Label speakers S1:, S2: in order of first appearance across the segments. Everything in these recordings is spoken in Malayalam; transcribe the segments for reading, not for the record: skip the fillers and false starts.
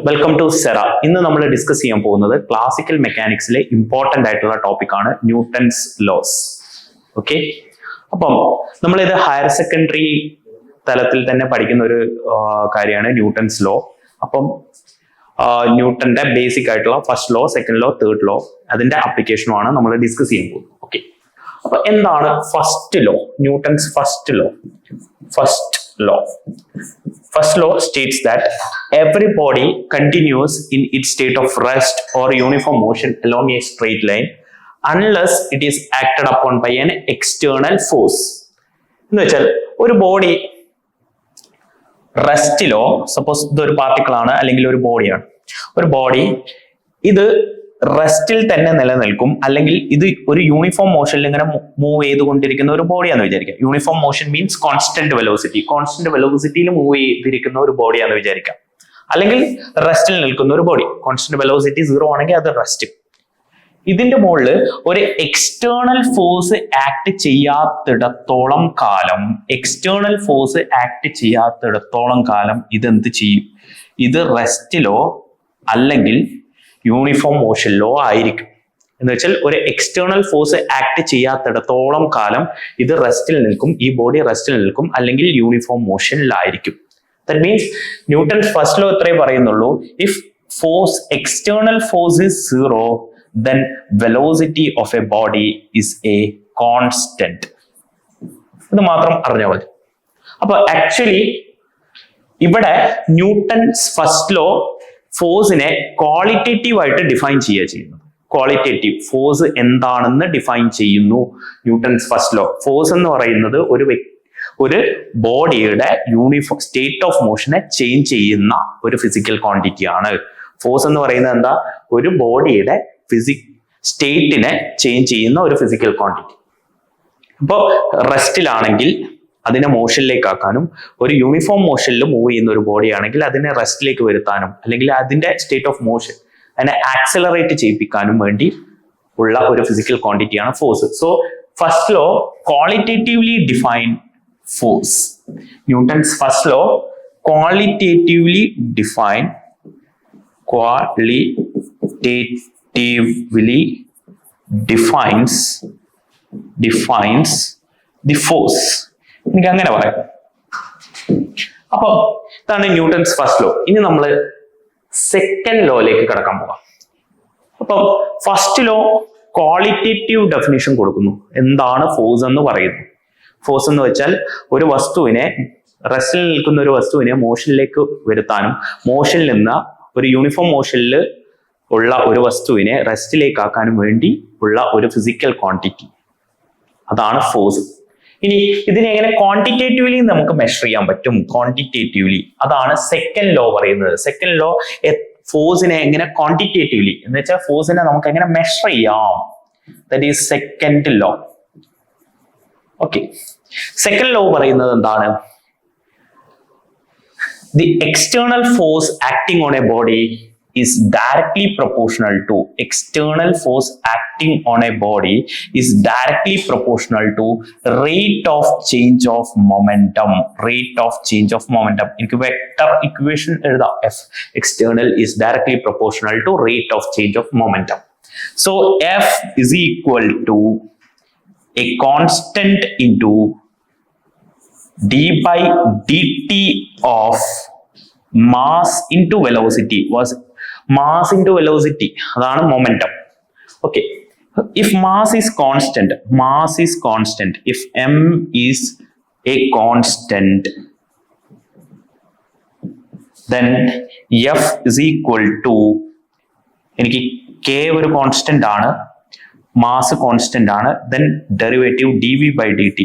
S1: Welcome to Cera. ഇന്ന് നമ്മൾ ഡിസ്കസ് ചെയ്യാൻ പോകുന്നത് ക്ലാസിക്കൽ മെക്കാനിക്സിലെ ഇമ്പോർട്ടന്റ് ആയിട്ടുള്ള ടോപ്പിക് ആണ് ന്യൂട്ടൺസ് ലോസ്. ഓക്കെ, അപ്പം നമ്മളിത് ഹയർ സെക്കൻഡറി തലത്തിൽ തന്നെ പഠിക്കുന്ന ഒരു കാര്യമാണ് ന്യൂട്ടൺസ് ലോ. അപ്പം ന്യൂട്ടന്റെ ബേസിക് ആയിട്ടുള്ള first law, second law, third law, അതിന്റെ ആപ്ലിക്കേഷനുമാണ് നമ്മൾ ഡിസ്കസ് ചെയ്യാൻ പോകുന്നത്. ഓക്കെ, അപ്പൊ എന്താണ് first law? Newton's first law. First law states that every body continues in its state of rest or uniform motion along a straight line unless it is acted upon by an external force. എന്ന് വെച്ചാൽ ഒരു ബോഡി റെസ്റ്റിലോ, സപ്പോസ് ഇതൊരു പാർട്ടിക്കിൾ ആണ് അല്ലെങ്കിൽ ഒരു ബോഡിയാണ്, ഒരു ബോഡി ഇത് റെസ്റ്റിൽ തന്നെ നിലനിൽക്കും, അല്ലെങ്കിൽ ഇത് ഒരു യൂണിഫോം മോഷനിൽ ഇങ്ങനെ മൂവ് ചെയ്തുകൊണ്ടിരിക്കുന്ന ഒരു ബോഡിയാന്ന് വിചാരിക്കാം. യൂണിഫോം മോഷൻ മീൻസ് കോൺസ്റ്റന്റ് വെലോസിറ്റിയിൽ മൂവ് ചെയ്തിരിക്കുന്ന ഒരു ബോഡിയാന്ന് വിചാരിക്കാം. അല്ലെങ്കിൽ റെസ്റ്റിൽ നിൽക്കുന്ന ഒരു ബോഡി, കോൺസ്റ്റന്റ് വെലോസിറ്റി 0 ആണെങ്കിൽ അത് റെസ്റ്റ്. ഇതിന്റെ മുകളിൽ ഒരു എക്സ്റ്റേണൽ ഫോഴ്സ് ആക്ട് ചെയ്യാത്തിടത്തോളം കാലം ഇതെന്ത് ചെയ്യും? ഇത് റെസ്റ്റിലോ അല്ലെങ്കിൽ യൂണിഫോം മോഷനിലോ ആയിരിക്കും. എന്ന് വെച്ചാൽ ഒരു എക്സ്റ്റേണൽ ഫോഴ്സ് ആക്ട് ചെയ്യാത്തിടത്തോളം കാലം ഇത് റെസ്റ്റിൽ നിൽക്കും, ഈ ബോഡി റെസ്റ്റിൽ നിൽക്കും, അല്ലെങ്കിൽ യൂണിഫോം മോഷനിലായിരിക്കും. That means Newton's first law ഇത്രേ പറയുന്നുള്ളൂ: if external force is 0, then velocity of a body is a constant. ഇത് മാത്രം അറിഞ്ഞാൽ മതി. അപ്പൊ ആക്ച്വലി ഇവിടെ ന്യൂട്ടൺസ് ഫസ്റ്റ് ലോ ഫോഴ്സിനെ ക്വാളിറ്റേറ്റീവ് ആയിട്ട് ഡിഫൈൻ ചെയ്യുന്നത്. ക്വാളിറ്റേറ്റീവ് ഫോഴ്സ് എന്താണെന്ന് ഡിഫൈൻ ചെയ്യുന്നു ന്യൂട്ടൺസ് ഫസ്റ്റ് ലോ. ഫോഴ്സ് എന്ന് പറയുന്നത് ഒരു ബോഡിയുടെ യൂണിഫോം സ്റ്റേറ്റ് ഓഫ് മോഷനെ ചേഞ്ച് ചെയ്യുന്ന ഒരു ഫിസിക്കൽ ക്വാണ്ടിറ്റി ആണ്. ഫോഴ്സ് എന്ന് പറയുന്നത് എന്താ? ഒരു ബോഡിയുടെ സ്റ്റേറ്റിനെ ചേഞ്ച് ചെയ്യുന്ന ഒരു ഫിസിക്കൽ ക്വാണ്ടിറ്റി. ഇപ്പോൾ റെസ്റ്റിലാണെങ്കിൽ അതിനെ മോഷനിലേക്ക് ആക്കാനും, ഒരു യൂണിഫോം മോഷനിൽ മൂവ് ചെയ്യുന്ന ഒരു ബോഡി ആണെങ്കിൽ അതിനെ റെസ്റ്റിലേക്ക് വരുത്താനും, അല്ലെങ്കിൽ അതിന്റെ സ്റ്റേറ്റ് ഓഫ് മോഷൻ അതിനെ ആക്സലറേറ്റ് ചെയ്യിപ്പിക്കാനും വേണ്ടി ഉള്ള ഒരു ഫിസിക്കൽ ക്വാണ്ടിറ്റിയാണ് force. So first law qualitatively define force. Newton's first law qualitatively defines the force. എനിക്ക് അങ്ങനെ പറയാം. അപ്പൊ ഇതാണ് ന്യൂട്ടൺസ് ഫസ്റ്റ് ലോ. ഇനി നമ്മൾ സെക്കൻഡ് ലോയിലേക്ക് കടക്കാൻ പോകാം. അപ്പൊ ഫസ്റ്റ് ലോ ക്വാളിറ്റേറ്റീവ് ഡെഫിനിഷൻ കൊടുക്കുന്നു. എന്താണ് ഫോഴ്സ് എന്ന് പറയുന്നു? ഫോഴ്സ് എന്ന് വെച്ചാൽ ഒരു വസ്തുവിനെ, റെസ്റ്റിൽ നിൽക്കുന്ന ഒരു വസ്തുവിനെ മോഷനിലേക്ക് വരുത്താനും, മോഷനിൽ നിന്ന് ഒരു യൂണിഫോം മോഷനിൽ ഉള്ള ഒരു വസ്തുവിനെ റെസ്റ്റിലേക്ക് ആക്കാനും വേണ്ടി ഉള്ള ഒരു ഫിസിക്കൽ ക്വാണ്ടിറ്റി, അതാണ് ഫോഴ്സ്. ഇനി ഇതിനെ എങ്ങനെ ക്വാണ്ടിറ്റേറ്റീവ്ലി നമുക്ക് മെഷർ ചെയ്യാൻ പറ്റും? ക്വാണ്ടിറ്റേറ്റീവ്ലി, അതാണ് സെക്കൻഡ് ലോ പറയുന്നത്. സെക്കൻഡ് ലോ ഫോഴ്സിനെ എങ്ങനെ ക്വാണ്ടിറ്റേറ്റീവ്ലി, എന്ന് വെച്ചാൽ ഫോഴ്സിനെ നമുക്ക് എങ്ങനെ മെഷർ ചെയ്യാം, that is second law. Okay, second law പറയുന്നത് എന്താണ്? The external force acting on a body is directly proportional to rate of change of momentum. എനിക്ക് വെക്ടർ ഇക്വേഷൻ എഴുതാം. F external is directly proportional to rate of change of momentum. So F is equal to a constant into d by dt of mass into velocity. അതാണ് momentum. Okay, if mass is constant, if m is a constant, then F is equal to, എനിക്ക് k ഒരു കോൺസ്റ്റന്റ് ആണ്, മാസ് കോൺസ്റ്റന്റ് ആണ്, then derivative dv by dt.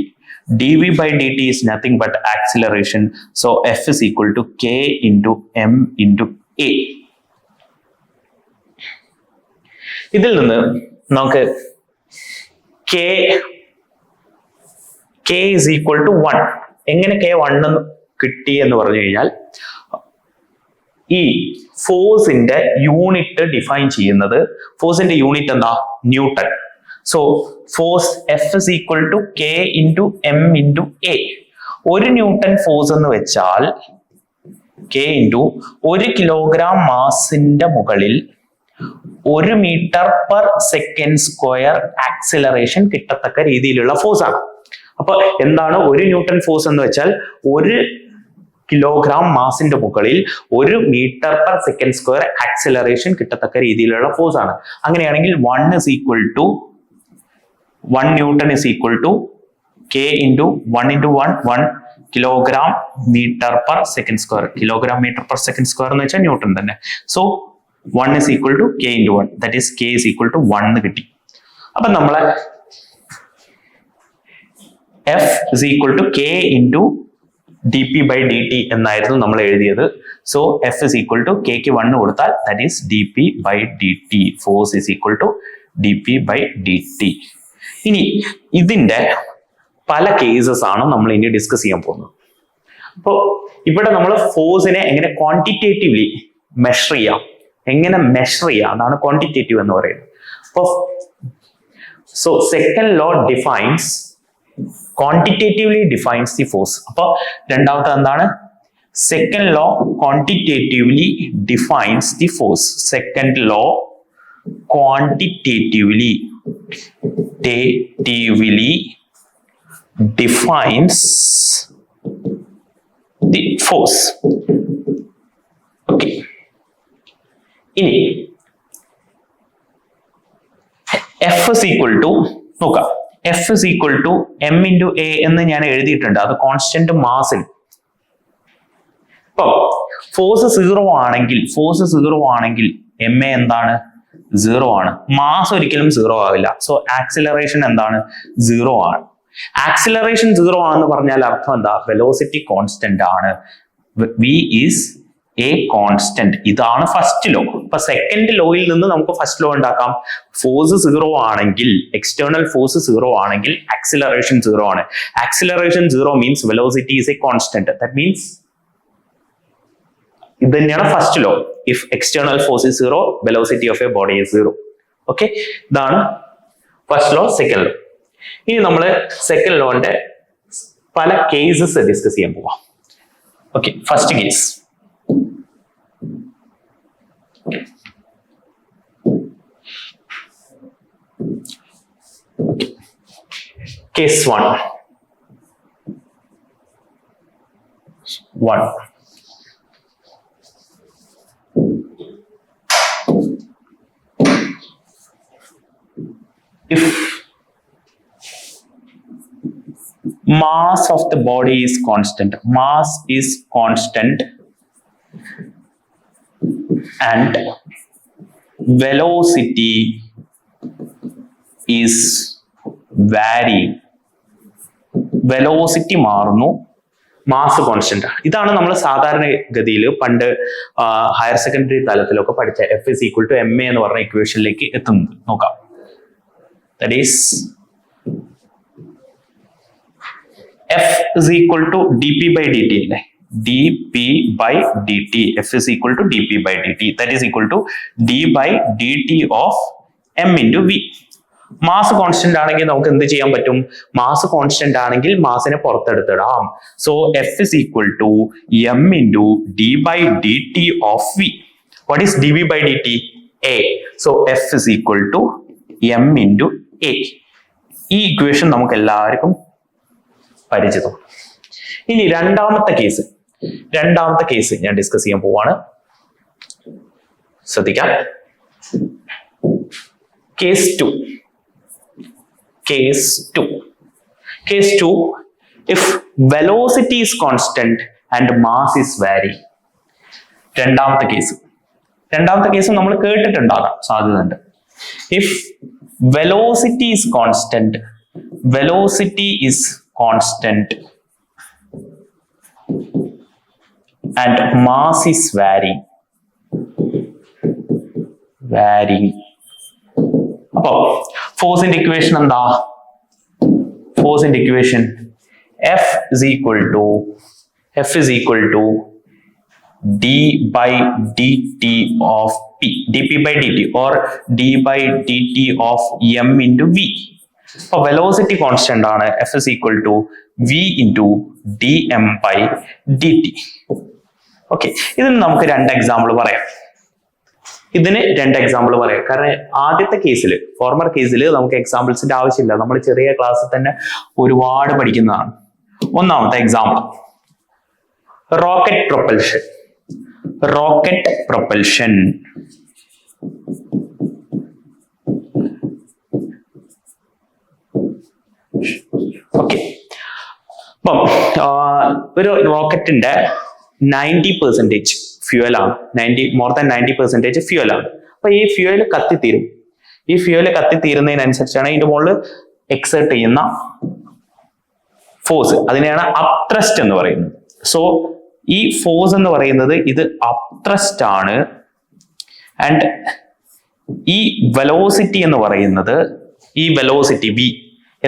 S1: dv by dt is nothing but acceleration. So F is equal to k into m into a. ഇതിൽ നിന്ന് നമുക്ക് k is equal to 1. എങ്ങനെ k 1 കിട്ടി എന്ന് പറഞ്ഞു കഴിഞ്ഞാൽ, ഈ ഫോഴ്സിന്റെ യൂണിറ്റ് ഡിഫൈൻ ചെയ്യുന്നത്, ഫോഴ്സിന്റെ യൂണിറ്റ് എന്താ? Newton. So force F is equal to K into M into A. ഒരു ന്യൂട്ടൺ ഫോഴ്സ് എന്ന് വെച്ചാൽ K into 1 kilogram മാസിന്റെ മുകളിൽ 1 meter per second square acceleration കിട്ടത്തക്ക രീതിയിലുള്ള ഫോഴ്സ് ആണ്. അപ്പൊ എന്താണ് 1 ന്യൂട്ടൺ ഫോഴ്സ് എന്ന് വെച്ചാൽ 1 കിലോഗ്രാം മാസിന്റെ മുകളിൽ 1 meter per second square acceleration കിട്ടത്തക്ക രീതിയിലുള്ള ഫോഴ്സ് ആണ്. അങ്ങനെയാണെങ്കിൽ 1 newton is equal to K into 1 into 1 kilogram meter per second square. Kilogram meter per second square എന്ന് വെച്ചാൽ ന്യൂട്ടൺ തന്നെ. So 1 is equal to K into 1. That is K is equal to 1 എന്ന് കിട്ടി. അപ്പൊ നമ്മളെ F is equal to K into dp by dt എന്നായിരുന്നു നമ്മൾ എഴുതിയത്. So F is equal to K ക്ക് 1 കൊടുത്താൽ that is dp by dt. Force is equal to dp by dt. ഇനി ഇതിന്റെ പല കേസസ് ആണ് നമ്മൾ ഇനി ഡിസ്കസ് ചെയ്യാൻ പോകുന്നത്. അപ്പോൾ ഇവിടെ നമ്മൾ ഫോഴ്സിനെ എങ്ങനെ ക്വാണ്ടിറ്റേറ്റീവ്ലി മെഷർ ചെയ്യാം, അതാണ് ക്വാണ്ടിറ്റേറ്റീവ് എന്ന് പറയുന്നത്. അപ്പോൾ so second law quantitatively defines the force. അപ്പോൾ രണ്ടാമത്തെ എന്താണ്? Second law quantitatively defines the force. Second law quantitatively defines the force. Okay. ഇനി F is equal to നോക്കാം. F is equal to m into a എന്ന് ഞാൻ എഴുതിയിട്ടുണ്ട്. അത് കോൺസ്റ്റന്റ് മാസിന്. ഇപ്പൊ ഫോഴ്സ് 0 ആണെങ്കിൽ എം എ എന്താണ്? 0 ആണ്. മാസ് ഒരിക്കലും 0 ആവില്ല. സോ ആക്സിലറേഷൻ എന്താണ്? 0 ആണ്. ആക്സിലറേഷൻ 0 ആണെന്ന് പറഞ്ഞാൽ അർത്ഥം എന്താ? വെലോസിറ്റി കോൺസ്റ്റന്റ് ആണ്. v is A constant. ഇതാണ് ഫസ്റ്റ് ലോ. അപ്പൊ സെക്കൻഡ് ലോയിൽ നിന്ന് നമുക്ക് ഫസ്റ്റ് ലോ ഉണ്ടാക്കാം. ഫോഴ്സ് 0 ആണെങ്കിൽ, എക്സ്റ്റേണൽ ഫോഴ്സ് 0 ആണെങ്കിൽ ആക്സിലറേഷൻ 0 ആണ്. Acceleration 0 means velocity is A constant. That means ഇത് തന്നെയാണ് first law. If external force is 0, velocity of A body is 0. Okay, ഇതാണ് ഫസ്റ്റ് ലോ, സെക്കൻഡ് ലോ. ഇനി നമ്മൾ സെക്കൻഡ് ലോന്റെ പല കേസസ് ഡിസ്കസ് ചെയ്യാൻ പോവാം. Okay, first case. Case 1. If mass of the body is constant, and velocity is varying. Velocity മാറുന്നു, മാസ് കോൺസ്റ്റന്റ് ആണ്. ഇതാണ് നമ്മൾ സാധാരണഗതിയിൽ പണ്ട് ഹയർ സെക്കൻഡറി തലത്തിലൊക്കെ പഠിച്ച F is equal to ma എന്ന് പറഞ്ഞ ഇക്വേഷനിലേക്ക് എത്തുന്നത്. നോക്കാം. That is F is equal to dp by dt അല്ലേ? dp by dt. F is equal to dp by dt. That is equal to d by dt of m into v. Mass constant ആണെങ്കിൽ നമുക്ക് എന്ത് ചെയ്യാൻ പറ്റും? മാസ് കോൺസ്റ്റന്റ് ആണെങ്കിൽ മാസിനെ പുറത്തെടുത്തിടാം. So F is equal to m into d by dt of v. What is dv by dt? A. So F is equal to m into a. ഈ ഇക്വേഷൻ നമുക്ക് എല്ലാവർക്കും പരിചിതം. ഇനി രണ്ടാമത്തെ കേസ് ഞാൻ ഡിസ്കസ് ചെയ്യാൻ പോവാണ്. ശ്രദ്ധിക്കാം. Case 2. Case 2. If velocity is constant and mass is varying. രണ്ടാമത്തെ കേസ് നമ്മൾ കേട്ടിട്ടുണ്ടാകാം, സാധ്യതയുണ്ട്. If velocity is constant and mass is varying. അപ്പോ ഫോഴ്സിന്റെ ഇക്വേഷൻ എന്താ? ഫോഴ്സിന്റെ equation F is equal to d by dt of p, dp by dt or d by dt of m into v. അപ്പൊ വെലോസിറ്റി കോൺസ്റ്റന്റ് ആണ്. F is equal to v into dm by dt. Okay, ഇതിന് നമുക്ക് രണ്ട് എക്സാമ്പിൾ പറയാം. കാരണം ആദ്യത്തെ കേസിൽ, ഫോർമർ കേസിൽ നമുക്ക് എക്സാമ്പിൾസിന്റെ ആവശ്യമില്ല, നമ്മൾ ചെറിയ ക്ലാസ്സിൽ തന്നെ ഒരുപാട് പഠിക്കുന്നതാണ്. ഒന്നാമത്തെ എക്സാമ്പിൾ റോക്കറ്റ് പ്രൊപ്പൽഷൻ. ഓക്കെ, അപ്പം ഒരു റോക്കറ്റിന്റെ 90% ഫ്യൂവലാണ്, മോർ ദാൻ 90% ഫ്യൂവലാണ്. അപ്പൊ ഈ ഫ്യൂവൽ കത്തിത്തീരും. ഈ ഫ്യൂവൽ കത്തിത്തീരുന്നതിനനുസരിച്ചാണ് ഇതിന്റെ മുകളിൽ എക്സേർട്ട് ചെയ്യുന്ന ഫോഴ്സ്, അതിനെയാണ് അപ്ത്രസ്റ്റ് എന്ന് പറയുന്നത്. സോ ഈ ഫോഴ്സ് എന്ന് പറയുന്നത് ഇത് അപ്ത്രസ്റ്റ് ആണ്. ആൻഡ് ഈ വെലോസിറ്റി എന്ന് പറയുന്നത്, ഈ വെലോസിറ്റി v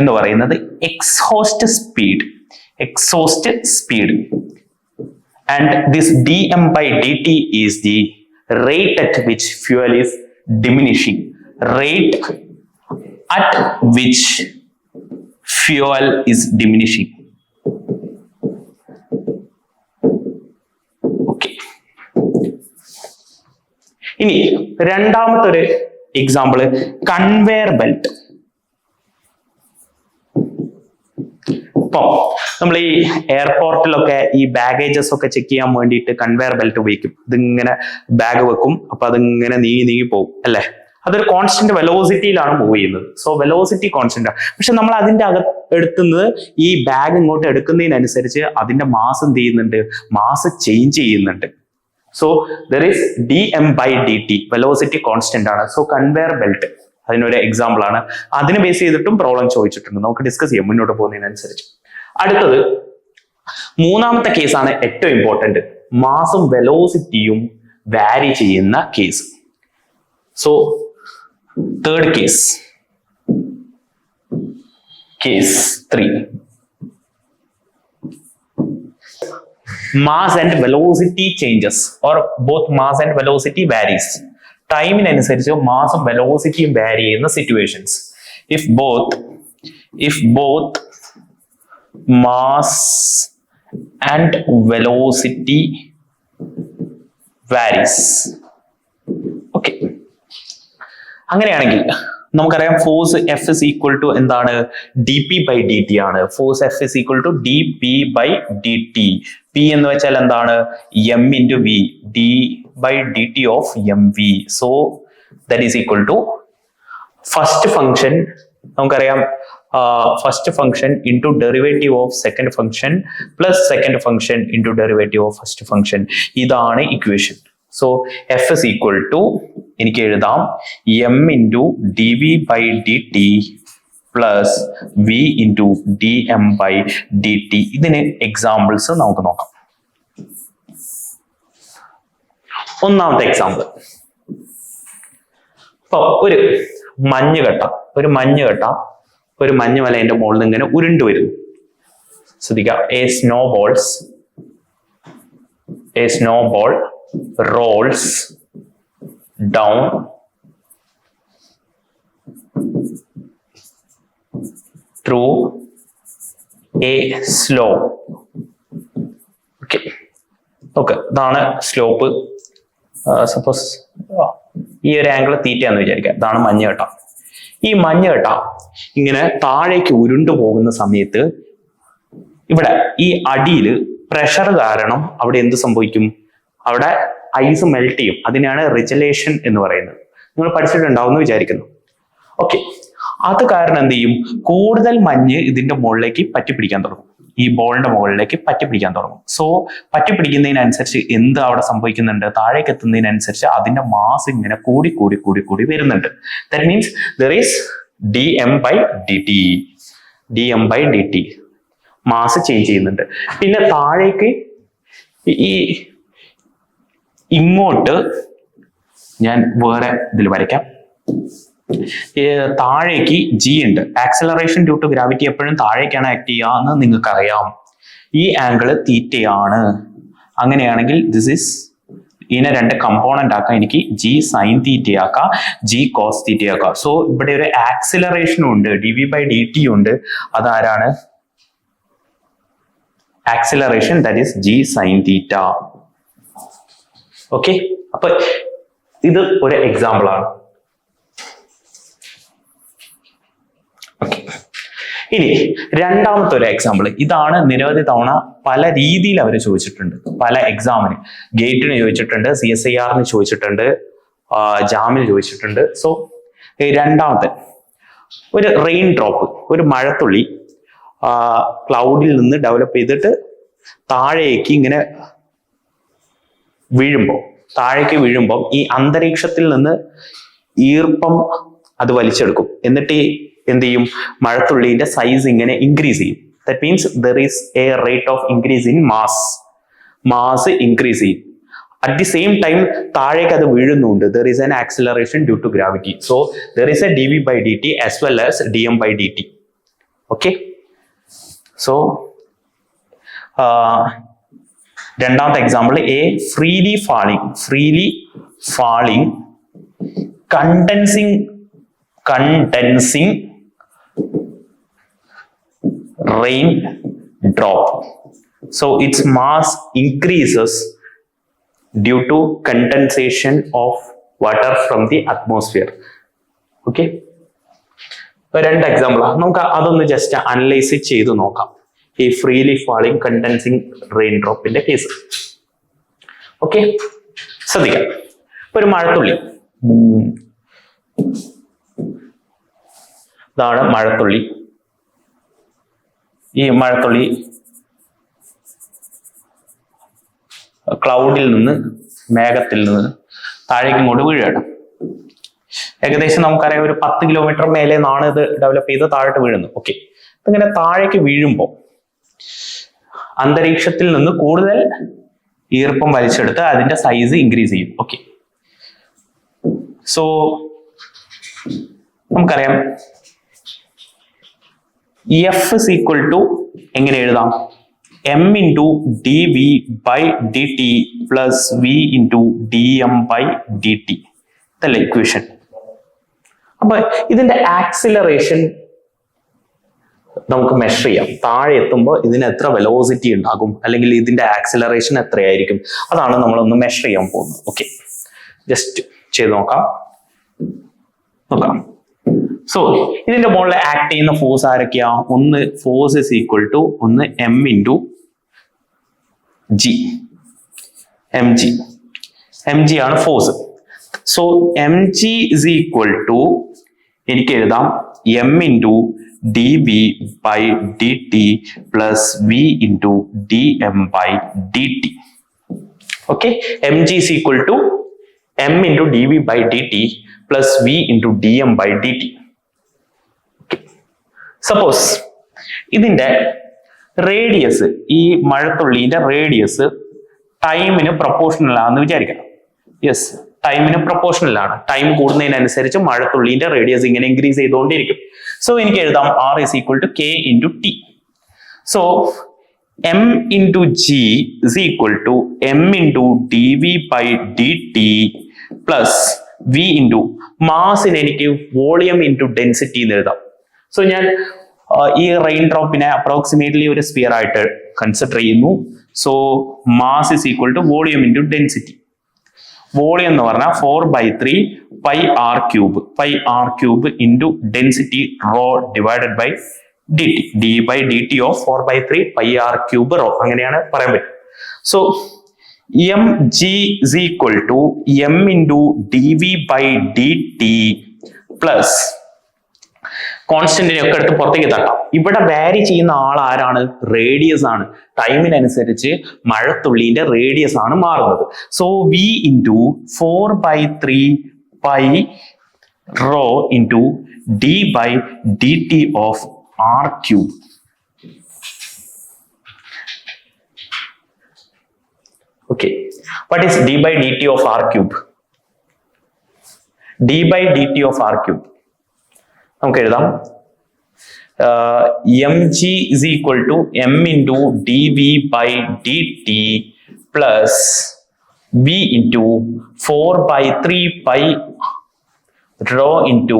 S1: എന്ന് പറയുന്നത് exhaust speed. And this dm by dt is the rate at which fuel is diminishing. Okay. ഇനി രണ്ടാമത്തെ ഒരു എക്സാമ്പിൾ കൺവെയർ ബെൽറ്റ്. ഇപ്പൊ നമ്മൾ ഈ എയർപോർട്ടിലൊക്കെ ഈ ബാഗേജസ് ഒക്കെ ചെക്ക് ചെയ്യാൻ വേണ്ടിയിട്ട് കൺവെയർ ബെൽറ്റ് ഉപയോഗിക്കും. ഇതിങ്ങനെ ബാഗ് വെക്കും, അപ്പൊ അതിങ്ങനെ നീങ്ങി പോകും അല്ലെ. അതൊരു കോൺസ്റ്റന്റ് വെലോസിറ്റിയിലാണ് മൂവ് ചെയ്യുന്നത്. സോ വെലോസിറ്റി കോൺസ്റ്റന്റ് ആണ്. പക്ഷെ നമ്മൾ അതിന്റെ എടുക്കുന്നത് ഈ ബാഗ് ഇങ്ങോട്ട് എടുക്കുന്നതിനനുസരിച്ച് അതിന്റെ മാസ് എന്ത് ചെയ്യുന്നുണ്ട്, മാസ് ചേഞ്ച് ചെയ്യുന്നുണ്ട്. So there is dm by dt, velocity constant ആണ്. സോ കൺവെയർ ബെൽറ്റ് അതിനൊരു എക്സാമ്പിൾ ആണ്. അതിനെ ബേസ് ചെയ്തിട്ടും പ്രോബ്ലം ചോദിച്ചിട്ടുണ്ട്, നമുക്ക് ഡിസ്കസ് ചെയ്യാം മുന്നോട്ട് പോകുന്നതിനനുസരിച്ച്. അടുത്തത് മൂന്നാമത്തെ കേസാണ് ഏറ്റവും ഇമ്പോർട്ടന്റ്, മാസും വെലോസിറ്റിയും വാരി ചെയ്യുന്ന case. So third case 3. Mass and velocity changes or both mass and velocity varies. ടൈമിനനുസരിച്ച് മാസും വെലോസിറ്റിയും വാരി ചെയ്യുന്ന situations. If both mass and velocity varies. Okay. അങ്ങനെയാണെങ്കിൽ നമുക്കറിയാം force F is equal to എന്താണ്, dp by dt ആണ്. Force F is equal to dp by dt. P എന്ന് വെച്ചാൽ എന്താണ്, m into v, d by dt of mv. So that is equal to first function, നമുക്കറിയാം first function into derivative of second function plus second function into derivative of first function. ഇതാണ് equation. So F is equal to, എനിക്ക് എഴുതാം m into dv by dt plus v into dm by dt. ഇതിന് എക്സാമ്പിൾസ് നമുക്ക് നോക്കാം. ഒന്നാമത്തെ എക്സാമ്പിൾ, ഇപ്പൊ ഒരു മഞ്ഞുകട്ട ഒരു മഞ്ഞുമലേന്റെ മുകളിൽ നിന്ന് ഇങ്ങനെ ഉരുണ്ടു വരുന്നു. ശ്രദ്ധിക്കുക, a snowball rolls down through a slope. Okay, ഇതാണ് സ്ലോപ്പ്. സപ്പോസ് ഈ ഒരു ആംഗിൾ തീറ്റയാന്ന് വിചാരിക്കാം. ഇതാണ് മഞ്ഞുകട്ട. ഈ മഞ്ഞുകട്ട ഇങ്ങനെ താഴേക്ക് ഉരുണ്ടു പോകുന്ന സമയത്ത് ഇവിടെ ഈ അടിയിൽ പ്രഷർ കാരണം അവിടെ എന്ത് സംഭവിക്കും, അവിടെ ഐസ് മെൽറ്റ് ചെയ്യും. അതിനാണ് റിജലേഷൻ എന്ന് പറയുന്നത്. നിങ്ങൾ പഠിച്ചിട്ടുണ്ടാവും എന്ന് വിചാരിക്കുന്നു. ഓക്കെ, അത് കാരണം എന്ത് ചെയ്യും, കൂടുതൽ മഞ്ഞ് ഇതിന്റെ മുകളിലേക്ക് പറ്റിപ്പിടിക്കാൻ തുടങ്ങും, ഈ ബോളിന്റെ മുകളിലേക്ക് പറ്റിപ്പിടിക്കാൻ തുടങ്ങും. സോ പറ്റിപ്പിടിക്കുന്നതിനനുസരിച്ച് എന്ത് അവിടെ സംഭവിക്കുന്നുണ്ട്, താഴേക്ക് എത്തുന്നതിനനുസരിച്ച് അതിന്റെ മാസ് ഇങ്ങനെ കൂടി വരുന്നുണ്ട്. That means there is dm by dt, mass change ചെയ്യുന്നുണ്ട്. പിന്നെ താഴേക്ക് ഈ ഇങ്ങോട്ട് ഞാൻ വേറെ ഇതിൽ വരയ്ക്കാം. താഴേക്ക് g ഉണ്ട്. ആക്സലറേഷൻ ഡ്യൂ ടു ഗ്രാവിറ്റി എപ്പോഴും താഴേക്കാണ് ആക്ട് ചെയ്യുക എന്ന് നിങ്ങൾക്ക് അറിയാം. ഈ ആംഗിള് തീറ്റയാണ്. അങ്ങനെയാണെങ്കിൽ ഇതിനെ രണ്ട് കമ്പോണന്റ് ആക്കാം. എനിക്ക് g സൈൻ തീറ്റ ആക്കാം, g കോസ് തീറ്റ ആക്കാം. സോ ഇവിടെ ഒരു ആക്സിലറേഷനും ഉണ്ട്, dv by dt ഉണ്ട്. അതാരാണ് acceleration, that is g sine theta. Okay, അപ്പൊ ഇത് ഒരു എക്സാമ്പിൾ ആണ്. ഇനി രണ്ടാമത്തെ ഒരു എക്സാമ്പിൾ, ഇതാണ് നിരവധി തവണ പല രീതിയിൽ അവർ ചോദിച്ചിട്ടുണ്ട്. പല എക്സാമിന്, ഗേറ്റിന് ചോദിച്ചിട്ടുണ്ട്, CSIR ചോദിച്ചിട്ടുണ്ട്, ജാമിന് ചോദിച്ചിട്ടുണ്ട്. സോ രണ്ടാമത്തെ, ഒരു റെയിൻ ഡ്രോപ്പ്, ഒരു മഴത്തുള്ളി ക്ലൗഡിൽ നിന്ന് ഡെവലപ്പ് ചെയ്തിട്ട് താഴേക്ക് ഇങ്ങനെ വീഴുമ്പോൾ ഈ അന്തരീക്ഷത്തിൽ നിന്ന് ഈർപ്പം അത് വലിച്ചെടുക്കും. എന്നിട്ട് എന്ത് ചെയ്യും? മഴത്തുള്ളിന്റെ സൈസ് ഇങ്ങനെ ഇൻക്രീസ് ചെയ്യും. That means there is a rate of increase in mass increase ചെയ്യും. അറ്റ് ദി സെയിം ടൈം താഴേക്ക് അത് വീഴുന്നുണ്ട്. There is an acceleration due to gravity. So there is a dv/dt as well as dm/dt. Okay, so രണ്ടാമത്തെ example, a freely falling condensing rain drop. So its mass increases due to condensation of water from the atmosphere. Okay, രണ്ട് എക്സാമ്പിൾ നമുക്ക് അതൊന്ന് ജസ്റ്റ് അനലൈസ് ചെയ്ത് നോക്കാം. ഈ ഫ്രീലി ഫാളിംഗ് കണ്ടൻസിങ് റെയിൻ ഡ്രോപ്പിന്റെ കേസ്. ഓക്കെ, ശ്രദ്ധിക്കാം. ഒരു മഴത്തുള്ളി, ഇതാണ് മഴത്തുള്ളി. ഈ മഴത്തുള്ളി ക്ലൗഡിൽ നിന്ന്, മേഘത്തിൽ നിന്ന് താഴേക്ക് ഇങ്ങോട്ട് വീഴുകയാണ്. ഏകദേശം നമുക്കറിയാം ഒരു 10 കിലോമീറ്റർ മേലെ നിന്നാണ് ഇത് ഡെവലപ്പ് ചെയ്ത് താഴോട്ട് വീഴുന്നത്. ഓക്കെ, ഇങ്ങനെ താഴേക്ക് വീഴുമ്പോൾ അന്തരീക്ഷത്തിൽ നിന്ന് കൂടുതൽ ഈർപ്പം വലിച്ചെടുത്ത് അതിന്റെ സൈസ് ഇൻക്രീസ് ചെയ്യും. ഓക്കെ, സോ നമുക്കറിയാം F is equal to എങ്ങനെ എഴുതാം? m into dv/dt plus v into dm/dt. ഇതല്ലേ ഇക്വേഷൻ? അപ്പൊ ഇതിന്റെ ആക്സിലറേഷൻ നമുക്ക് മെഷർ ചെയ്യാം. താഴെ എത്തുമ്പോൾ ഇതിന് എത്ര വെലോസിറ്റി ഉണ്ടാകും, അല്ലെങ്കിൽ ഇതിന്റെ ആക്സിലറേഷൻ എത്രയായിരിക്കും, അതാണ് നമ്മളൊന്ന് മെഷർ ചെയ്യാൻ പോകുന്നത്. ഓക്കെ, ജസ്റ്റ് ചെയ്ത് നോക്കാം. സോ ഇതിന്റെ മുകളിൽ ആക്ട് ചെയ്യുന്ന ഫോഴ്സ് ആരൊക്കെയാ? ഒന്ന് ഫോഴ്സ് ഇസ് ഈക്വൽ ടു ഒന്ന് m into g. mg ആണ് force. So mg is equal to എനിക്ക് എഴുതാം m into dv/dt plus v into dm/dt. Okay, mg is equal to m into dv/dt plus v into dm/dt. Suppose ഇതിന്റെ റേഡിയസ്, ഈ മഴത്തുള്ളിന്റെ റേഡിയസ് ടൈമിന് പ്രൊപ്പോർഷണൽ ആണെന്ന് വിചാരിക്കണം. യെസ്, ടൈമിന് പ്രൊപ്പോർഷണൽ ആണ്. ടൈം കൂടുന്നതിനനുസരിച്ച് മഴത്തുള്ളിന്റെ റേഡിയസ് ഇങ്ങനെ ഇൻക്രീസ് ചെയ്തുകൊണ്ടിരിക്കും. സോ എനിക്ക് എഴുതാം r is equal to k into t. So m into g is equal to m into dv/dt plus v into മാസിന് എനിക്ക് വോളിയം ഇൻറ്റു ഡെൻസിറ്റി എന്ന് എഴുതാം. സോ ഞാൻ ഈ റെയിൻ ഡ്രോപ്പിനെ അപ്രോക്സിമേറ്റ്ലി ഒരു സ്ഫിയർ ആയിട്ട് കൺസിഡർ ചെയ്യുന്നു. So mass is equal to volume into density. Volume എന്ന് പറഞ്ഞാൽ 4/3 πr³ into density rho divided by dt. d/dt of 4/3 πr³ rho, അങ്ങനെയാണ് പറയാൻ പറ്റും. So mg is equal to m into dv/dt plus കോൺസ്റ്റന്റിനെ ഒക്കെ എടുത്ത് പുറത്തേക്ക് തട്ടാം. ഇവിടെ വാരി ചെയ്യുന്ന ആൾ ആരാണ്? റേഡിയസ് ആണ്. ടൈമിനനുസരിച്ച് മഴത്തുള്ളിന്റെ റേഡിയസ് ആണ് മാറുന്നത്. So v into 4/3 π rho into d/dt of r³. Okay, what is d/dt of r³? d/dt of r³ നമുക്ക് എഴുതാം mg is equal to m into dv/dt plus v into 4/3 π rho into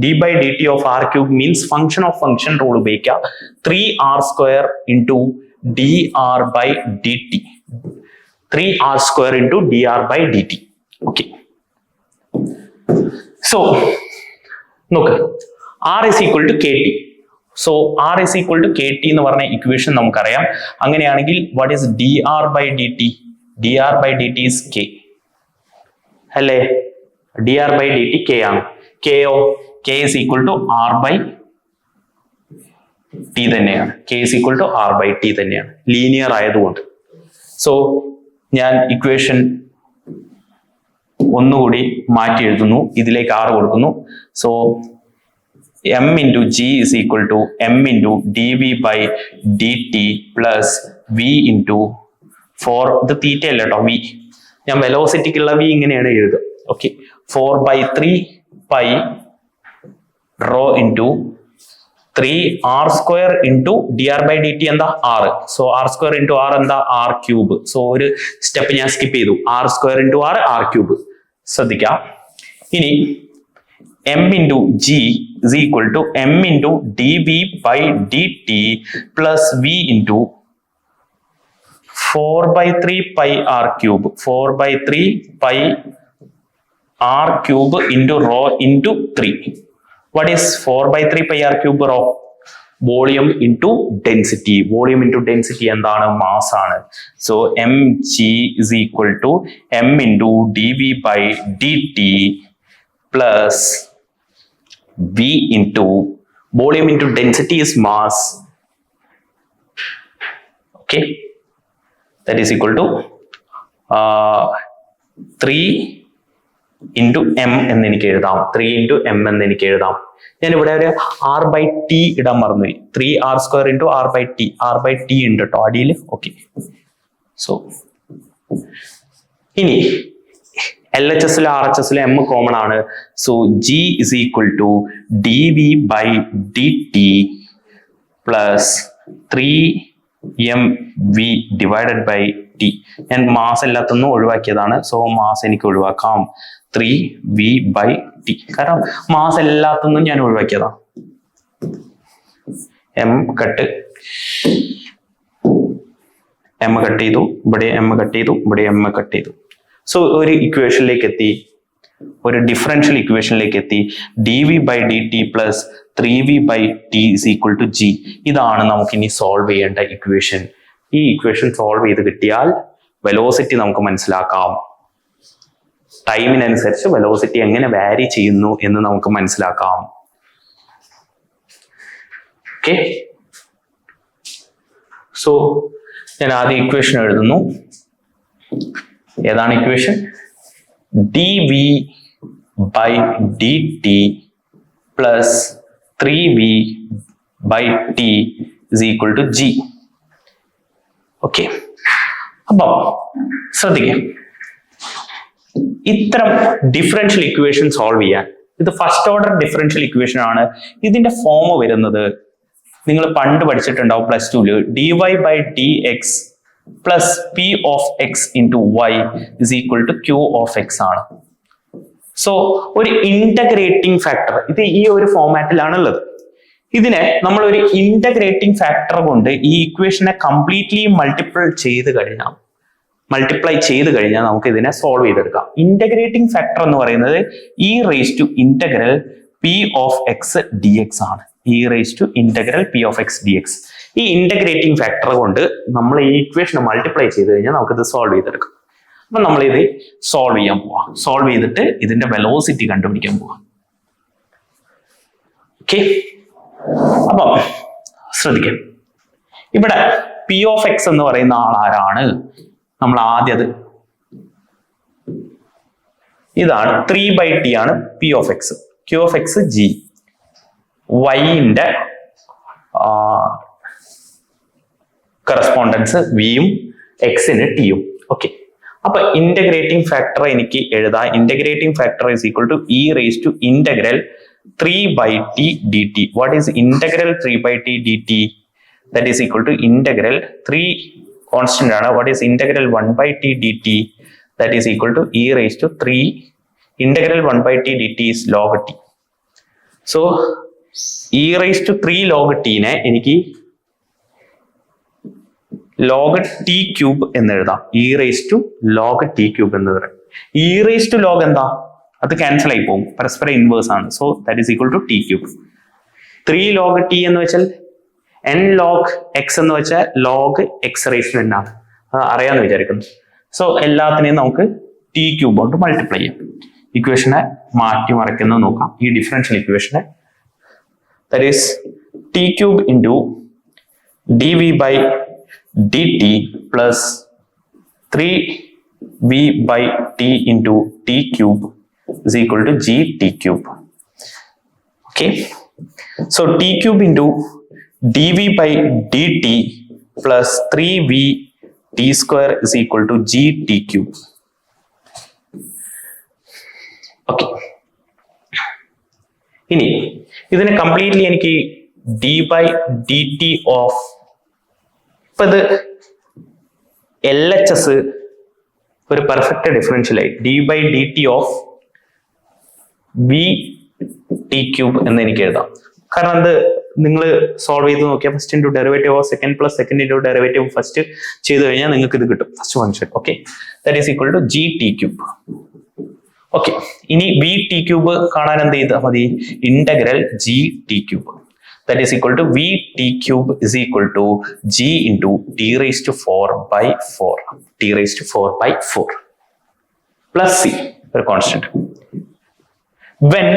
S1: d/dt of r³ means function of function rule ഉപയോഗിക്കുക 3r² into dr/dt. 3r square into dr by dt. Okay. So, നോക്ക്, r is equal to kt. So, r is equal to kt എന്ന് പറഞ്ഞ ഇക്വേഷൻ നമുക്കറിയാം. അങ്ങനെയാണെങ്കിൽ what is dr by dt? dr by dt is k. അല്ലേ? dr by dt k ആണ്. k is equal to r by t തന്നെയാണ്. k is equal to r by t തന്നെയാണ്, ലീനിയർ ആയതുകൊണ്ട്. സോ ഞാൻ ഇക്വേഷൻ ഒന്നുകൂടി മാറ്റി എഴുതുന്നു, ഇതിലേക്ക് r കൊടുക്കുന്നു. So m into g is equal to m into dv by dt plus v into for the theta അല്ല കേട്ടോ, v. ഞാൻ വെലോസിറ്റിക്കുള്ള v ഇങ്ങനെയാണ് എഴുതുക. Okay, 4/3 pi rho into 3r square into dr by dt എന്താ r. So r square into r എന്താ r cube. സോ ഒരു സ്റ്റെപ്പ് ഞാൻ സ്കിപ്പ് ചെയ്തു, r square into r cube. ശ്രദ്ധിക്കാം. ഇനി m into g is equal to m into dv by dt plus v into 4/3 pi r cube. 4/3 pi r cube into rho into 3. What is 4/3 pi r cube rho? Volume into density. Volume into density എന്താണ്? മാസ് ആണ്. So mg is equal to m into dv by dt plus v into volume into density is mass. Okay, that is equal to 3 into m എന്ന് എനിക്ക് എഴുതാം. 3 into m എന്ന് എനിക്ക് എഴുതാം. ഞാൻ ഇവിടെ ഒരു r by t ഇടാൻ മറന്നുപോയി. 3r square into r by t. r by t ഉണ്ട് കേട്ടോ അടിയിൽ. ഓക്കെ, സോ ഇനി LHS RHS m കോമൺ ആണ്. So g is equal to dv by dt plus 3mv divided by t. ഞാൻ മാസ് എല്ലാത്തൊന്നും ഒഴിവാക്കിയതാണ്. സോ മാസ് എനിക്ക് ഒഴിവാക്കാം. 3v by t. കാരണം മാസ് എല്ലാത്തൊന്നും ഞാൻ ഒഴിവാക്കിയതാണ്. m കട്ട് ചെയ്തു, ഇവിടെ m കട്ട് ചെയ്തു, ഇവിടെ m കട്ട് ചെയ്തു. സോ ഒരു ഇക്വേഷനിലേക്ക് എത്തി, ഒരു ഡിഫറൻഷ്യൽ ഇക്വേഷനിലേക്ക് എത്തി. dv by dt plus 3v by t is equal to g. ഇതാണ് നമുക്ക് ഇനി സോൾവ് ചെയ്യേണ്ട ഇക്വേഷൻ. ഈ ഇക്വേഷൻ സോൾവ് ചെയ്ത് കിട്ടിയാൽ വെലോസിറ്റി നമുക്ക് മനസ്സിലാക്കാം. ടൈമിനനുസരിച്ച് വെലോസിറ്റി എങ്ങനെ വാരി ചെയ്യുന്നു എന്ന് നമുക്ക് മനസ്സിലാക്കാം. ഓക്കെ, സോ ഞാൻ ആദ്യം ഇക്വേഷൻ എഴുതുന്നു. ഏതാണ് equation? dv by dt plus 3v by t is equal to g. Okay, അപ്പം ശ്രദ്ധിക്കുക, ഇത്തരം ഡിഫറൻഷ്യൽ ഇക്വേഷൻ സോൾവ് ചെയ്യാൻ, ഇത് ഫസ്റ്റ് ഓർഡർ ഡിഫറൻഷ്യൽ ഇക്വേഷൻ ആണ്. ഇതിന്റെ ഫോം വരുന്നത് നിങ്ങൾ പണ്ട് പഠിച്ചിട്ടുണ്ടാവും +2 dy by dx plus p of x into y is equal to q of x ആണ്. സോ ഒരു ഇന്റഗ്രേറ്റിംഗ് ഫാക്ടർ ഇത് ഈ ഒരു ഫോമാറ്റിലാണ് ഉള്ളത്. ഇതിനെ നമ്മൾ ഒരു ഇന്റഗ്രേറ്റിംഗ് ഫാക്ടർ കൊണ്ട് ഈ ഇക്വേഷനെ കംപ്ലീറ്റ്ലി മൾട്ടിപ്ലൈ ചെയ്ത് കഴിഞ്ഞാൽ നമുക്ക് ഇതിനെ സോൾവ് ചെയ്തെടുക്കാം. ഇന്റഗ്രേറ്റിംഗ് ഫാക്ടർ എന്ന് പറയുന്നത് e raised to integral p of x dx ആണ്. e raised to integral p of x dx. ഈ ഇന്റഗ്രേറ്റിംഗ് ഫാക്ടർ കൊണ്ട് നമ്മൾ ഈ ഇക്വേഷനെ മൾട്ടിപ്ലൈ ചെയ്ത് കഴിഞ്ഞാൽ നമുക്കിത് സോൾവ് ചെയ്തെടുക്കാം. അപ്പൊ നമ്മൾ ഇത് സോൾവ് ചെയ്യാൻ പോവാം. സോൾവ് ചെയ്തിട്ട് ഇതിന്റെ വെലോസിറ്റി കണ്ടുപിടിക്കാൻ പോവാം. ഓക്കെ, അപ്പം ശ്രദ്ധിക്കാം, ഇവിടെ p of x എന്ന് പറയുന്ന ആൾ ആരാണ്? നമ്മൾ ആദ്യം ഇതാണ് 3/t ആണ് p of x. q of x g. y-ന്റെ കറസ്പോണ്ടൻസ് വിയും എക്സിന് ടിയും. ഓക്കെ, അപ്പൊ ഇന്റഗ്രേറ്റിംഗ് ഫാക്ടർ എനിക്ക് എഴുതാം. Integrating factor is equal to e raised to integral 3/t dt. What is integral 3/t dt? That is equal to integral 3 constant ആണ്. What is integral 1/t dt? That is equal to e raised to 3. Integral 1/t dt is log t. So e raised to 3 log t നെ എനിക്ക് ലോഗ് ടി ക്യൂബ് എന്ന് എഴുതാം. E raise to log T cube എന്ന് പറയും. ഇ റേസ് ടു ലോഗ് എന്താ? അത് ക്യാൻസൽ ആയി പോകും, പരസ്പരം ഇൻവേഴ്സ് ആണ്. So that is equal to T cube. 3 log T എന്ന് വെച്ചാൽ n ലോഗ് എക്സ് എന്ന് വെച്ചാൽ log X raise to n ആണ്. അറിയാന്ന് വിചാരിക്കുന്നു. സോ എല്ലാത്തിനെയും നമുക്ക് ടി ക്യൂബ് കൊണ്ട് മൾട്ടിപ്ലൈ ചെയ്യാം. ഇക്വേഷനെ മാറ്റി മറിക്കുന്നത് നോക്കാം. ഈ differential ഇക്വേഷനെ that is t cube into dv by dt plus 3v by t into t cube is equal to gt cube. Okay, so t cube into dv by dt plus 3v t square is equal to gt cube. Okay, ഇനി ഇതിനെ കംപ്ലീറ്റ്ലി എനിക്ക് d by d t of, ഇപ്പൊ ഇത് എൽ എച്ച് എസ് ഒരു പെർഫെക്റ്റ് ഡിഫറൻഷ്യലായി d by d t of v T cube എന്ന് എനിക്ക് എഴുതാം. കാരണം അത് നിങ്ങൾ സോൾവ് ചെയ്ത് നോക്കിയാൽ first into derivative of second plus second into derivative first ചെയ്ത് കഴിഞ്ഞാൽ നിങ്ങൾക്ക് ഇത് കിട്ടും, first function. Okay, that is equal to G t cube. Okay, ഇനി വി ടി ക്യൂബ് കാണാൻ എന്ത് ചെയ്താൽ മതി? Integral G t cube. That is equal to v T cube is equal to g into t raise to 4/4, t raise to 4/4 plus c, ഒരു constant. When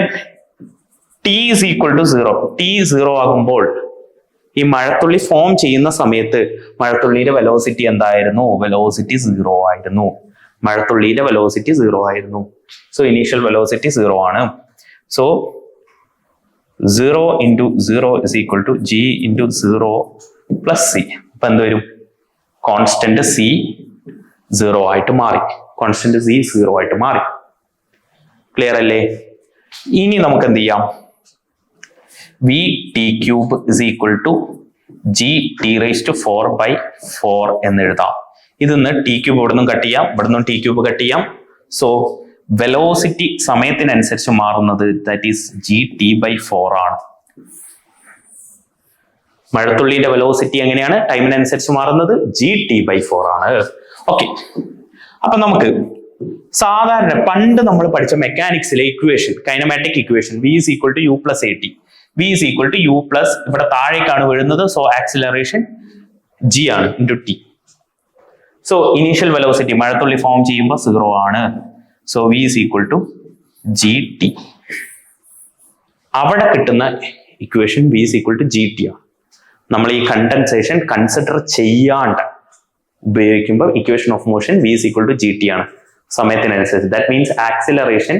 S1: t is equal to 0, t 0 ആകുമ്പോൾ ഈ മഴത്തുള്ളി ഫോം ചെയ്യുന്ന സമയത്ത് മഴത്തുള്ളിയുടെ വെലോസിറ്റി എന്തായിരുന്നു? വെലോസിറ്റി 0 ആയിരുന്നു. മഴത്തുള്ളിയുടെ വെലോസിറ്റി 0 ആയിരുന്നു. സോ ഇനീഷ്യൽ വെലോസിറ്റി 0 ആണ്. So 0 into 0 is equal to g into 0 plus c. അപ്പൊ എന്ത് വരും? കോൺസ്റ്റന്റ് c 0 ആയിട്ട് മാറി. കോൺസ്റ്റന്റ് c 0 ആയിട്ട് മാറി. ക്ലിയർ അല്ലേ? ഇനി നമുക്ക് എന്ത് ചെയ്യാം? V T cube is equal to G T raise to 4/4 എന്ന് എഴുതാം. ഇതിന്ന് ടി ക്യൂബ് ഇവിടെ നിന്നും കട്ട് ചെയ്യാം, ഇവിടെ നിന്നും ടി ക്യൂബ് കട്ട് ചെയ്യാം. സോ വെലോസിറ്റി സമയത്തിനനുസരിച്ച് മാറുന്നത് that is G T by 4 ആണ്. മഴത്തുള്ളിയുടെ വെലോസിറ്റി എങ്ങനെയാണ് ടൈമിനനുസരിച്ച് മാറുന്നത്? ജി ടി ബൈ 4 ആണ്. ഓക്കെ, അപ്പൊ നമുക്ക് സാധാരണ പണ്ട് നമ്മൾ പഠിച്ച മെക്കാനിക്സിലെ equation, kinematic equation, v is equal to u plus a t, v is equal to u plus, ഇവിടെ താഴേക്കാണ് വീഴുന്നത്, സോ ആക്സിലറേഷൻ ജി ആണ് into t. So initial velocity മഴത്തുള്ളി ഫോം ചെയ്യുമ്പോൾ 0 ആണ്. So v is equal to G t. അവിടെ കിട്ടുന്ന equation v is equal to G t ആണ്. നമ്മൾ ഈ കണ്ടൻസേഷൻ കൺസിഡർ ചെയ്യാണ്ട് ഉപയോഗിക്കുമ്പോൾ equation of motion v is equal to G t ആണ് സമയത്തിനനുസരിച്ച്. ദാറ്റ് മീൻസ് ആക്സിലറേഷൻ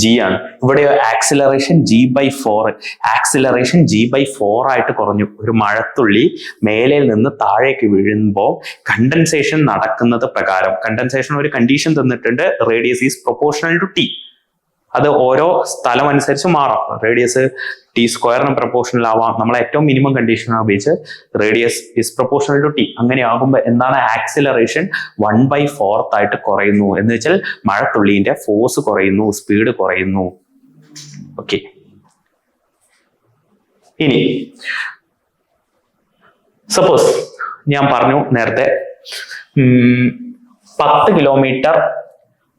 S1: ജി ആണ്. ഇവിടെ acceleration G by 4, acceleration G by 4 ആയിട്ട് കുറഞ്ഞു. ഒരു മഴത്തുള്ളി മേലയിൽ നിന്ന് താഴേക്ക് വീഴുമ്പോൾ കണ്ടൻസേഷൻ നടക്കുന്നത് പ്രകാരം, കണ്ടൻസേഷൻ ഒരു കണ്ടീഷൻ തന്നിട്ടുണ്ട്, radius is proportional to T. അത് ഓരോ സ്ഥലം അനുസരിച്ച് മാറാം. റേഡിയസ് ടി സ്ക്വയറിന് പ്രൊപ്പോർഷണൽ ആവാം. നമ്മൾ ഏറ്റവും മിനിമം കണ്ടീഷനാണ് ഉപയോഗിച്ച് radius is proportional to T. അങ്ങനെ ആകുമ്പോൾ എന്താണ്? ആക്സിലറേഷൻ 1/4 ആയിട്ട് കുറയുന്നു. എന്ന് വെച്ചാൽ മഴത്തുള്ളിന്റെ ഫോഴ്സ് കുറയുന്നു, സ്പീഡ് കുറയുന്നു. ഓക്കെ, ഇനി സപ്പോസ് ഞാൻ പറഞ്ഞു നേരത്തെ 10 കിലോമീറ്റർ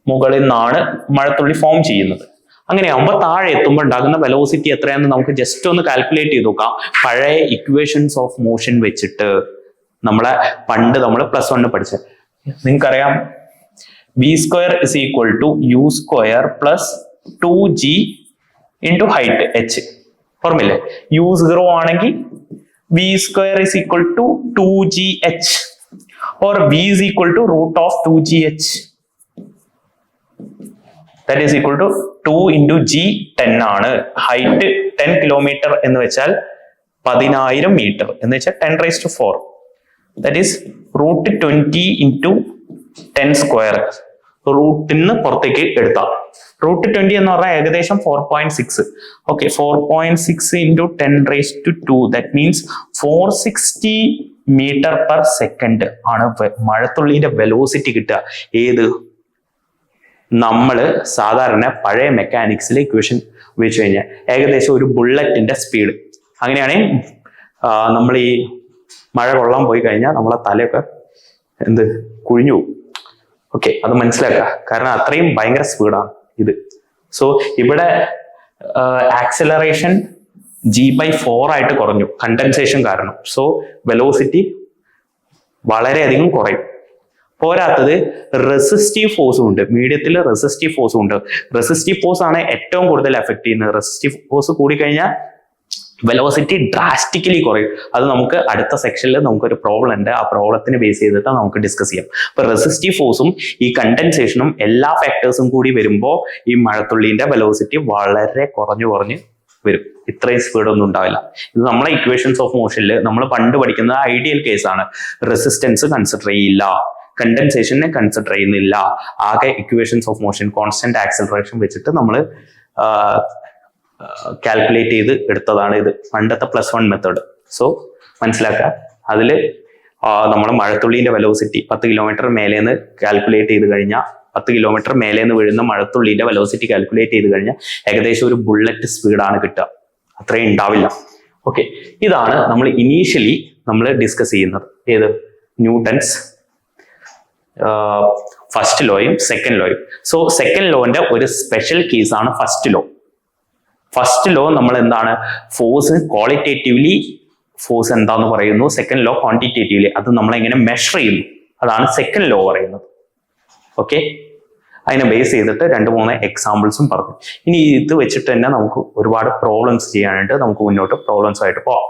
S1: മുകളിൽ നിന്നാണ് മഴത്തുള്ളി ഫോം ചെയ്യുന്നത്. അങ്ങനെയാകുമ്പോൾ താഴെ എത്തുമ്പോൾ ഉണ്ടാകുന്ന വെലോസിറ്റി എത്രയാണെന്ന് നമുക്ക് ജസ്റ്റ് ഒന്ന് കാൽക്കുലേറ്റ് ചെയ്ത് നോക്കാം. പഴയ ഇക്വേഷൻസ് ഓഫ് മോഷൻ വെച്ചിട്ട് പണ്ട് നമ്മൾ +1 പഠിച്ച നിങ്ങൾക്കറിയാം, V square is equal to U square plus 2g into height h. ഓർമ്മയില്ലേ? u 0 ആണെങ്കിൽ V square is equal to 2gh or v is equal to root of 2gh. That is equal to 2 into g 10 ആണ്. ഹൈറ്റ് 10 കിലോമീറ്റർ എന്ന് വെച്ചാൽ 10,000 മീറ്റർ എന്ന് വെച്ചാൽ 10 raised to 4. That is root 20 into 10 square. റൂട്ടിന് പുറത്തേക്ക് എടുത്താൽ റൂട്ട് 20 എന്ന് പറഞ്ഞാൽ ഏകദേശം 4.6. Okay, 4.6 into 10 raised to 2. That means 460 metre per second ആണ് മഴത്തുള്ളിന്റെ വെലോസിറ്റി കിട്ടുക. ഏത്? നമ്മള് സാധാരണ പഴയ മെക്കാനിക്സിലെ ഇക്വേഷൻ ഉപയോഗിച്ച് കഴിഞ്ഞാൽ ഏകദേശം ഒരു ബുള്ളറ്റിന്റെ സ്പീഡ്. അങ്ങനെയാണെങ്കിൽ നമ്മൾ ഈ മഴ കൊള്ളാൻ പോയി കഴിഞ്ഞാൽ നമ്മളെ തലയൊക്കെ എന്ത് കുഴിഞ്ഞു പോകും. ഓക്കെ, അത് മനസ്സിലാക്കുക. കാരണം അത്രയും ഭയങ്കര സ്പീഡാണ് ഇത്. സോ ഇവിടെ ആക്സിലറേഷൻ g/4 ആയിട്ട് കുറഞ്ഞു കണ്ടൻസേഷൻ കാരണം. സോ വെലോസിറ്റി വളരെയധികം കുറയും. പോരാത്തത് റെസിസ്റ്റീവ് ഫോഴ്സും ഉണ്ട്, മീഡിയത്തിൽ റെസിസ്റ്റീവ് ഫോഴ്സും ഉണ്ട്. റെസിസ്റ്റീവ് ഫോഴ്സ് ആണ് ഏറ്റവും കൂടുതൽ എഫക്ട് ചെയ്യുന്നത്. റെസിസ്റ്റീവ് ഫോഴ്സ് കൂടിക്കഴിഞ്ഞാൽ വെലോസിറ്റി ഡ്രാസ്റ്റിക്കലി കുറയും. അത് നമുക്ക് അടുത്ത സെക്ഷനിൽ നമുക്കൊരു പ്രോബ്ലം ഉണ്ട്, ആ പ്രോബ്ലത്തിന് ബേസ് ചെയ്തിട്ട് നമുക്ക് ഡിസ്കസ് ചെയ്യാം. അപ്പൊ റെസിസ്റ്റീവ് ഫോഴ്സും ഈ കണ്ടൻസേഷനും എല്ലാ ഫാക്ടേഴ്സും കൂടി വരുമ്പോൾ ഈ മഴത്തുള്ളിന്റെ വെലോസിറ്റി വളരെ കുറഞ്ഞു വരും. ഇത്രയും സ്പീഡ് ഒന്നും ഉണ്ടാവില്ല. ഇത് നമ്മളെ ഇക്വേഷൻസ് ഓഫ് മോഷനിൽ നമ്മൾ പണ്ട് പഠിക്കുന്ന ഐഡിയൽ കേസാണ്. റെസിസ്റ്റൻസ് കൺസിഡർ ചെയ്യില്ല, കണ്ടൻസേഷനെ കൺസിഡർ ചെയ്യുന്നില്ല, ആകെ equations of motion constant acceleration വെച്ചിട്ട് നമ്മൾ കാൽക്കുലേറ്റ് ചെയ്ത് എടുത്തതാണ് ഇത്, പണ്ടത്തെ +1 മെത്തേഡ്. സോ മനസ്സിലാക്കുക, അതിൽ നമ്മൾ മഴത്തുള്ളിന്റെ വെലോസിറ്റി 10 കിലോമീറ്റർ മേലേന്ന് കാൽക്കുലേറ്റ് ചെയ്ത് കഴിഞ്ഞാൽ 10 കിലോമീറ്റർ മേലേന്ന് വീഴുന്ന മഴത്തുള്ളിന്റെ വെലോസിറ്റി കാൽക്കുലേറ്റ് ചെയ്ത് കഴിഞ്ഞാൽ ഏകദേശം ഒരു ബുള്ളറ്റ് സ്പീഡാണ് കിട്ടുക, അത്രയും ഉണ്ടാവില്ല. ഓക്കെ, ഇതാണ് നമ്മൾ ഇനീഷ്യലി നമ്മൾ ഡിസ്കസ് ചെയ്യുന്നത്. ഏത് ന്യൂട്ടൺസ് ഫസ്റ്റ് ലോയും സെക്കൻഡ് ലോയും. സോ സെക്കൻഡ് ലോന്റെ ഒരു സ്പെഷ്യൽ കേസാണ് ഫസ്റ്റ് ലോ. ഫസ്റ്റ് ലോ നമ്മൾ എന്താണ്, ഫോഴ്സ് ക്വാളിറ്റേറ്റീവ്ലി ഫോഴ്സ് എന്താന്ന് പറയുന്നു, സെക്കൻഡ് ലോ ക്വാണ്ടിറ്റേറ്റീവ്ലി അത് നമ്മൾ എങ്ങനെ മെഷർ ചെയ്യുന്നു, അതാണ് സെക്കൻഡ് ലോ പറയുന്നത്. ഓക്കെ, അതിനെ ബേസ് ചെയ്തിട്ട് 2-3 എക്സാമ്പിൾസും പറഞ്ഞു. ഇനി ഇത് വെച്ചിട്ട് തന്നെ നമുക്ക് ഒരുപാട് പ്രോബ്ലംസ് ചെയ്യാനായിട്ട് നമുക്ക് മുന്നോട്ട് പ്രോബ്ലംസ് ആയിട്ട് പോവാം.